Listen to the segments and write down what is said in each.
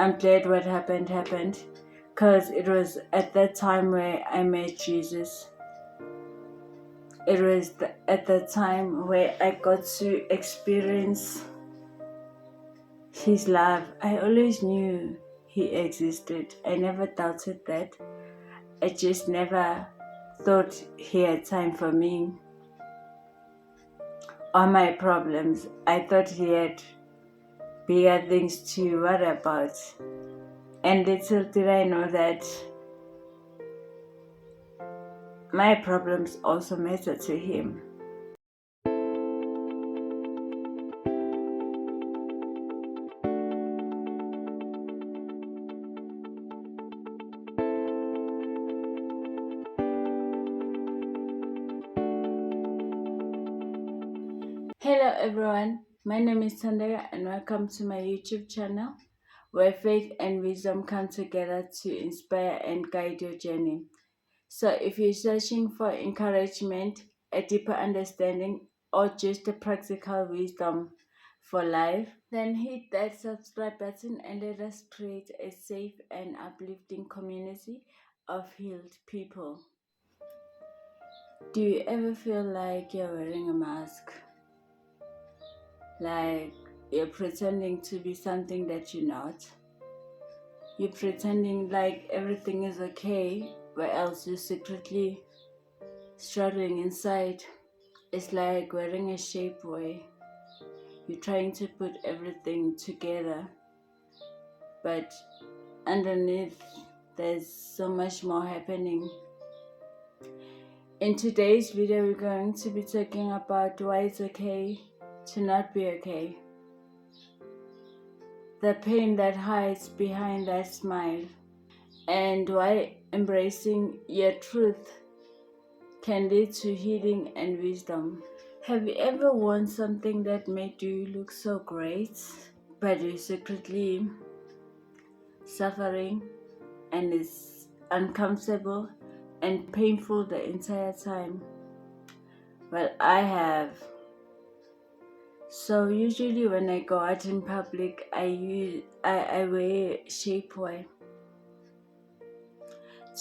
I'm glad what happened because it was at that time where I met Jesus. It was at that time where I got to experience His love. I always knew He existed. I never doubted that. I just never thought He had time for me or my problems. I thought He had bigger things to worry about. And little did I know that my problems also matter to Him. Hello everyone, my name is Tandaya and welcome to my YouTube channel where faith and wisdom come together to inspire and guide your journey. So if you're searching for encouragement, a deeper understanding, or just a practical wisdom for life, then hit that subscribe button and let us create a safe and uplifting community of healed people. Do you ever feel like you're wearing a mask? Like you're pretending to be something that you're not? You're pretending like everything is okay, where else you're secretly struggling inside. It's like wearing a shapewear. You're trying to put everything together, but underneath there's so much more happening. In today's video, we're going to be talking about why it's okay to not be okay. The pain that hides behind that smile, and why embracing your truth can lead to healing and wisdom. Have you ever worn something that made you look so great, but you're secretly suffering and it's uncomfortable and painful the entire time? Well, I have. So usually when I go out in public, I wear shapewear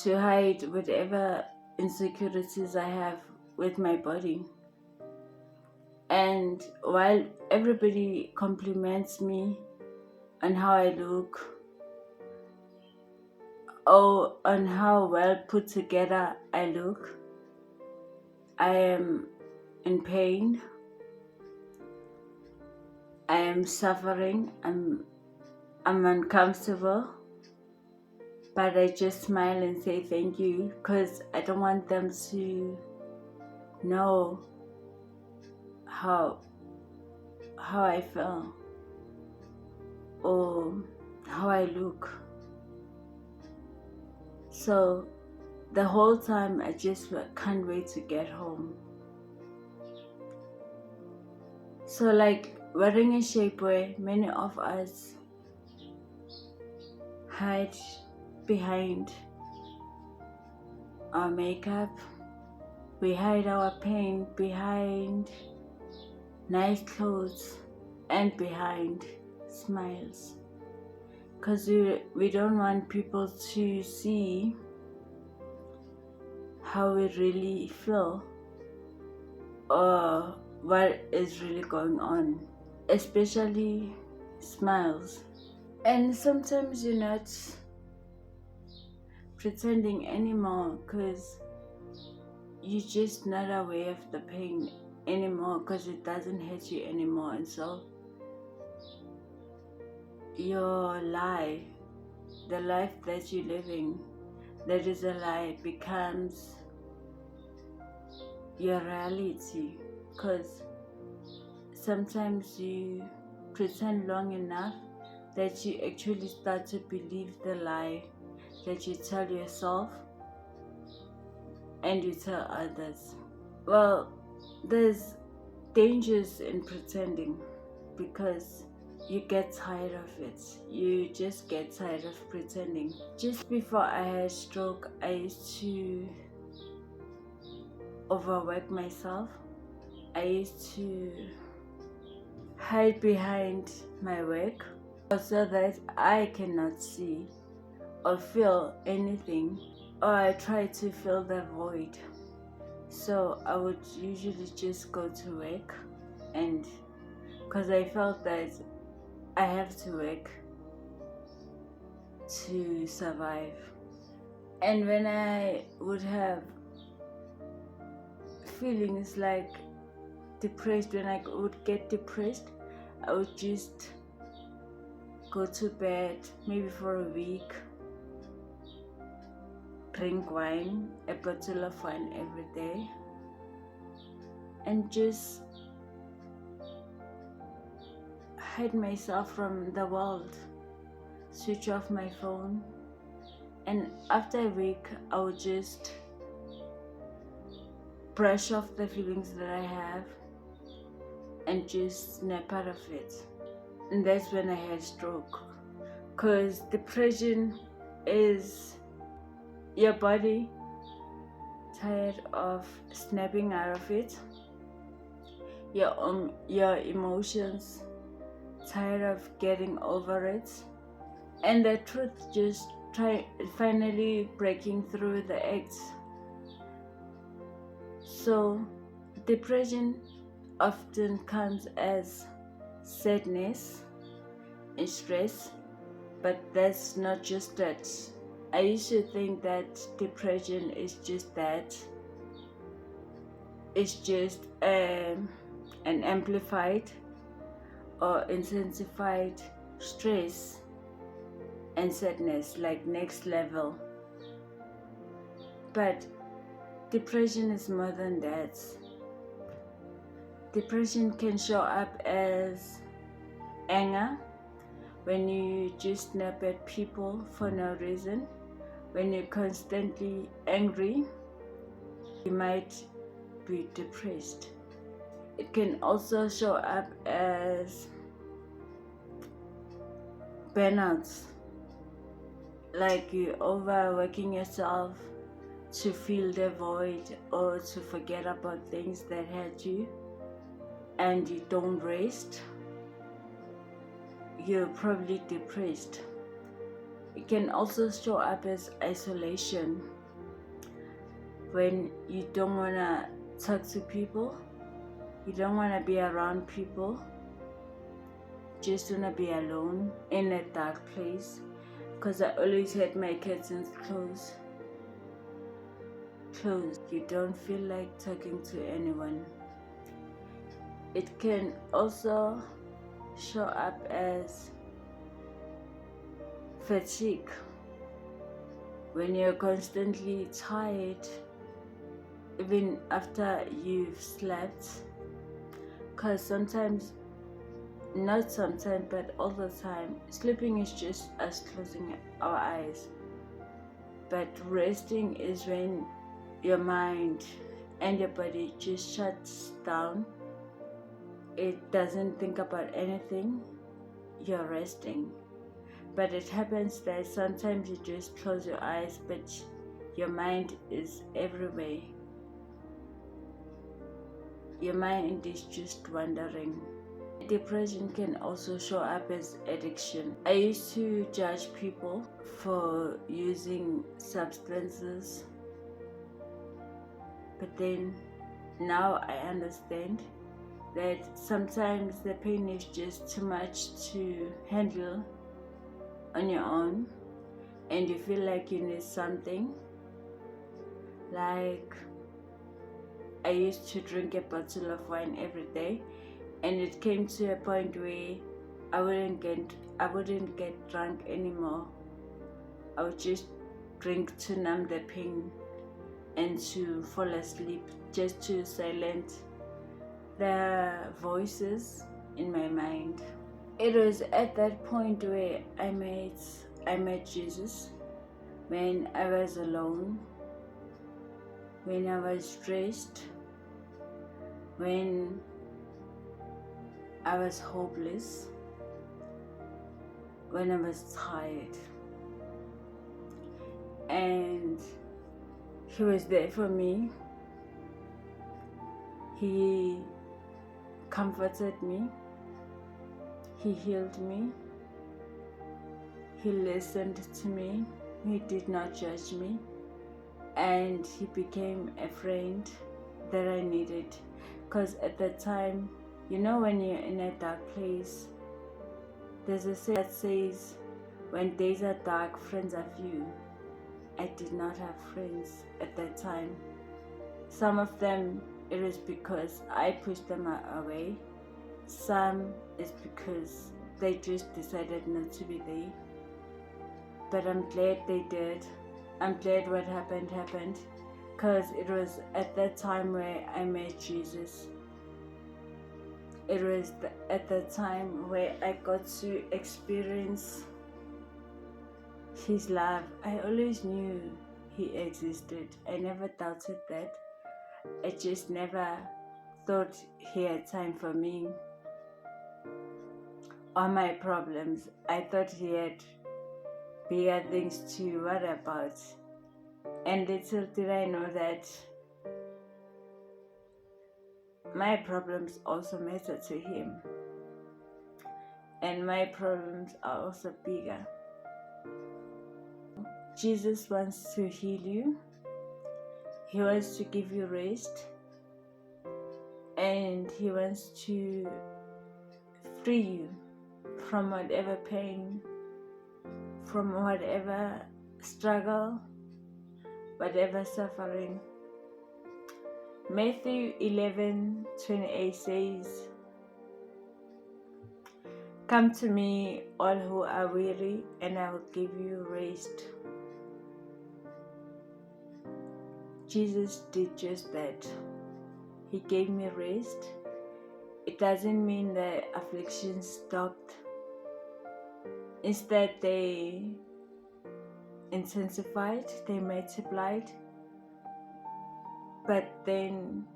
to hide whatever insecurities I have with my body. And while everybody compliments me on how I look or on how well put together I look, I am in pain, I am suffering, I'm uncomfortable, but I just smile and say thank you because I don't want them to know how I feel or how I look. So the whole time I just can't wait to get home. So like wearing a shapewear, many of us hide behind our makeup. We hide our pain behind nice clothes and behind smiles, because we don't want people to see how we really feel or what is really going on, especially smiles. And sometimes you're not pretending anymore because you're just not aware of the pain anymore because it doesn't hurt you anymore, and so your lie, the life that you're living that is a lie, becomes your reality, because sometimes you pretend long enough that you actually start to believe the lie that you tell yourself and you tell others. Well, there's dangers in pretending because you get tired of it. You just get tired of pretending. Just before I had a stroke, I used to overwork myself. I used to hide behind my work so that I cannot see or feel anything, or I try to fill the void. So I would usually just go to work, and because I felt that I have to work to survive. And when I would have feelings like depressed, when I would get depressed, I would just go to bed maybe for a week, drink wine, a bottle of wine every day, and just hide myself from the world, switch off my phone. And after a week, I would just brush off the feelings that I have and just snap out of it. And that's when I had stroke. Because depression is your body tired of snapping out of it, your emotions tired of getting over it, and the truth just finally breaking through the act. So depression often comes as sadness and stress, but that's not just that. I used to think that depression is just that. It's just an amplified or intensified stress and sadness, like next level. But depression is more than that. Depression can show up as anger, when you just snap at people for no reason. When you're constantly angry, you might be depressed. It can also show up as burnouts, like you overworking yourself to fill the void or to forget about things that hurt you, and you don't rest. You're probably depressed. It can also show up as isolation, when you don't want to talk to people, you don't want to be around people, just want to be alone in a dark place. Because I always had my curtains closed. You don't feel like talking to anyone. It can also show up as fatigue, when you're constantly tired even after you've slept. Because not sometimes, but all the time, sleeping is just us closing our eyes. But resting is when your mind and your body just shuts down. It doesn't think about anything. You're resting. But it happens that sometimes you just close your eyes, but your mind is everywhere. Your mind is just wandering. Depression can also show up as addiction. I used to judge people for using substances, but then now I understand that sometimes the pain is just too much to handle on your own, and you feel like you need something. Like, I used to drink a bottle of wine every day, and it came to a point where I wouldn't get drunk anymore. I would just drink to numb the pain and to fall asleep, just to silence the voices in my mind. It was at that point where I met Jesus, when I was alone, when I was stressed, when I was hopeless, when I was tired. And He was there for me. He comforted me. He healed me. He listened to me. He did not judge me. And he became a friend that I needed. Because at that time, you know, when you're in a dark place, there's a saying that says, when days are dark, friends are few. I did not have friends at that time. Some of them, it is because I pushed them away. Some is because they just decided not to be there. But I'm glad they did. I'm glad what happened, because it was at that time where I met Jesus. It was at that time where I got to experience His love. I always knew He existed. I never doubted that. I just never thought He had time for me or my problems. I thought He had bigger things to worry about. And little did I know that my problems also matter to Him. And my problems are also bigger. Jesus wants to heal you. He wants to give you rest. And He wants to free you from whatever pain, from whatever struggle, whatever suffering. Matthew 11:28 says, "Come to me, all who are weary, and I will give you rest." Jesus did just that. He gave me rest. It doesn't mean the afflictions stopped. Instead, they intensified, they multiplied. But then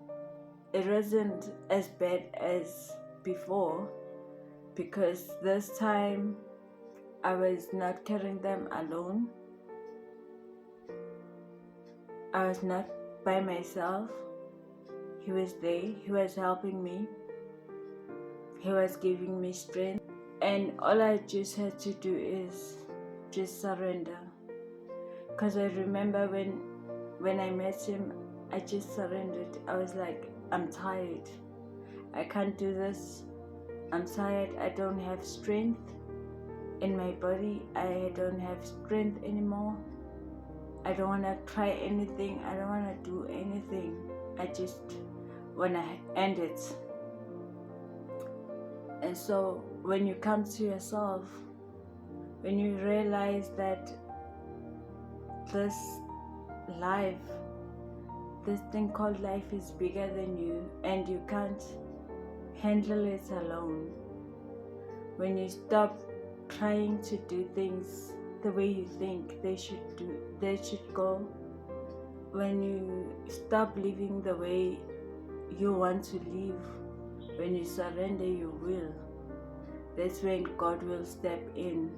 it wasn't as bad as before, because this time I was not carrying them alone. I was not by myself. He was there. He was helping me. He was giving me strength. And all I just had to do is just surrender. Because I remember when I met Him, I just surrendered. I was like, I'm tired. I can't do this. I'm tired. I don't have strength in my body. I don't have strength anymore. I don't want to try anything. I don't want to do anything. I just want to end it. And so when you come to yourself, when you realize that this life, this thing called life is bigger than you, and you can't handle it alone. When you stop trying to do things the way you think they should go, when you stop living the way you want to live, when you surrender your will, that's when God will step in.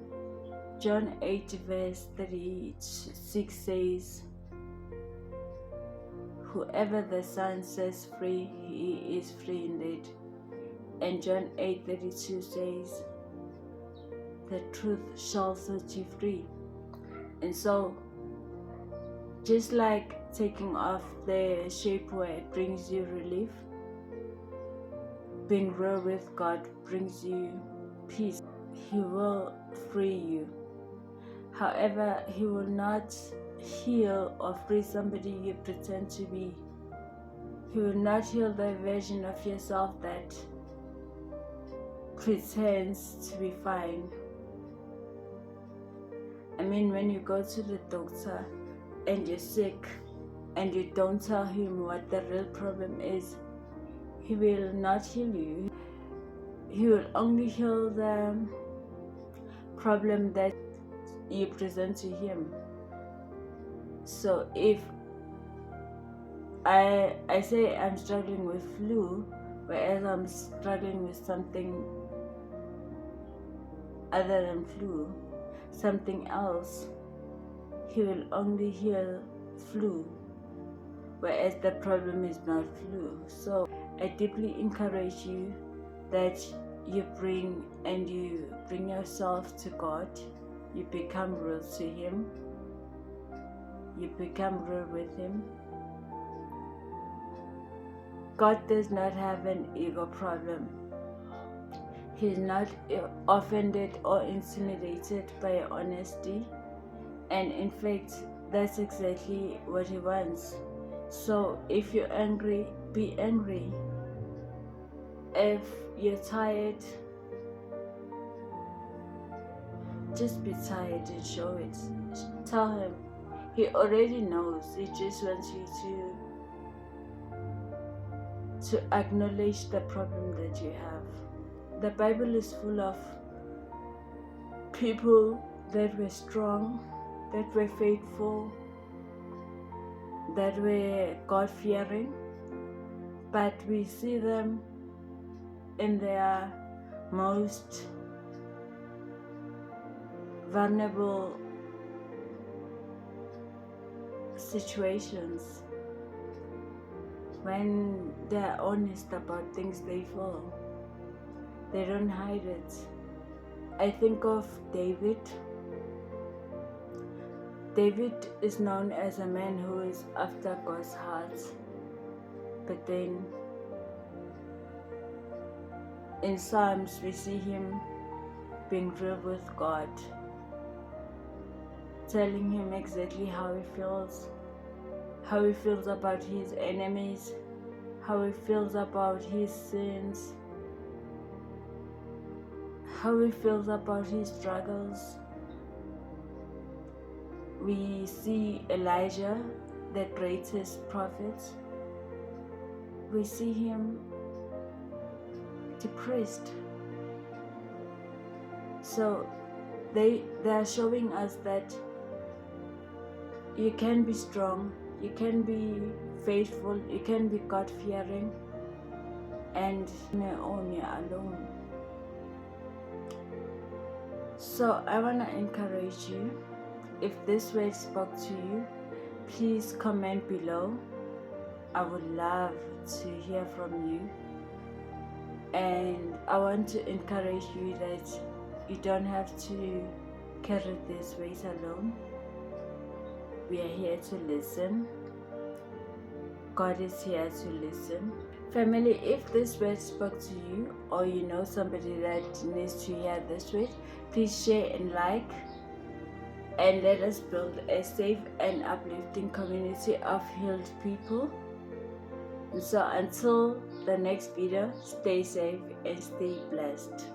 John 8:36 says, "Whoever the Son sets free, he is free indeed." And John 8:32 says, "The truth shall set you free." And so, just like taking off the shapewear brings you relief, being real with God brings you peace. He will free you. However, He will not heal or free somebody you pretend to be. He will not heal the version of yourself that pretends to be fine. I mean, when you go to the doctor and you're sick and you don't tell him what the real problem is, he will not heal you. He will only heal the problem that you present to him. So if I say I'm struggling with flu, whereas I'm struggling with something other than flu, something else, he will only heal flu, whereas the problem is not flu. So I deeply encourage you that you bring yourself to God. you become real to Him, you become real with Him. God does not have an ego problem. He's not offended or intimidated by your honesty, and in fact, that's exactly what He wants. So if you're angry, be angry. If you're tired, just be tired and show it. Tell Him. He already knows. He just wants you to acknowledge the problem that you have. The Bible is full of people that were strong, that were faithful, that were God-fearing, but we see them in their most vulnerable situations, when they're honest about things they feel. They don't hide it. I think of David. David is known as a man who is after God's heart, but then in Psalms we see him being real with God, telling Him exactly how he feels about his enemies, how he feels about his sins, how he feels about his struggles. We see Elijah, the greatest prophet. We see him depressed. So they are showing us that you can be strong, you can be faithful, you can be God-fearing, and on your own, you're alone. So I want to encourage you, if this word spoke to you, please comment below. I would love to hear from you. And I want to encourage you that you don't have to carry this weight alone. We are here to listen. God is here to listen. Family, if this word spoke to you, or you know somebody that needs to hear this word, please share and like, and let us build a safe and uplifting community of healed people. So until the next video, stay safe and stay blessed.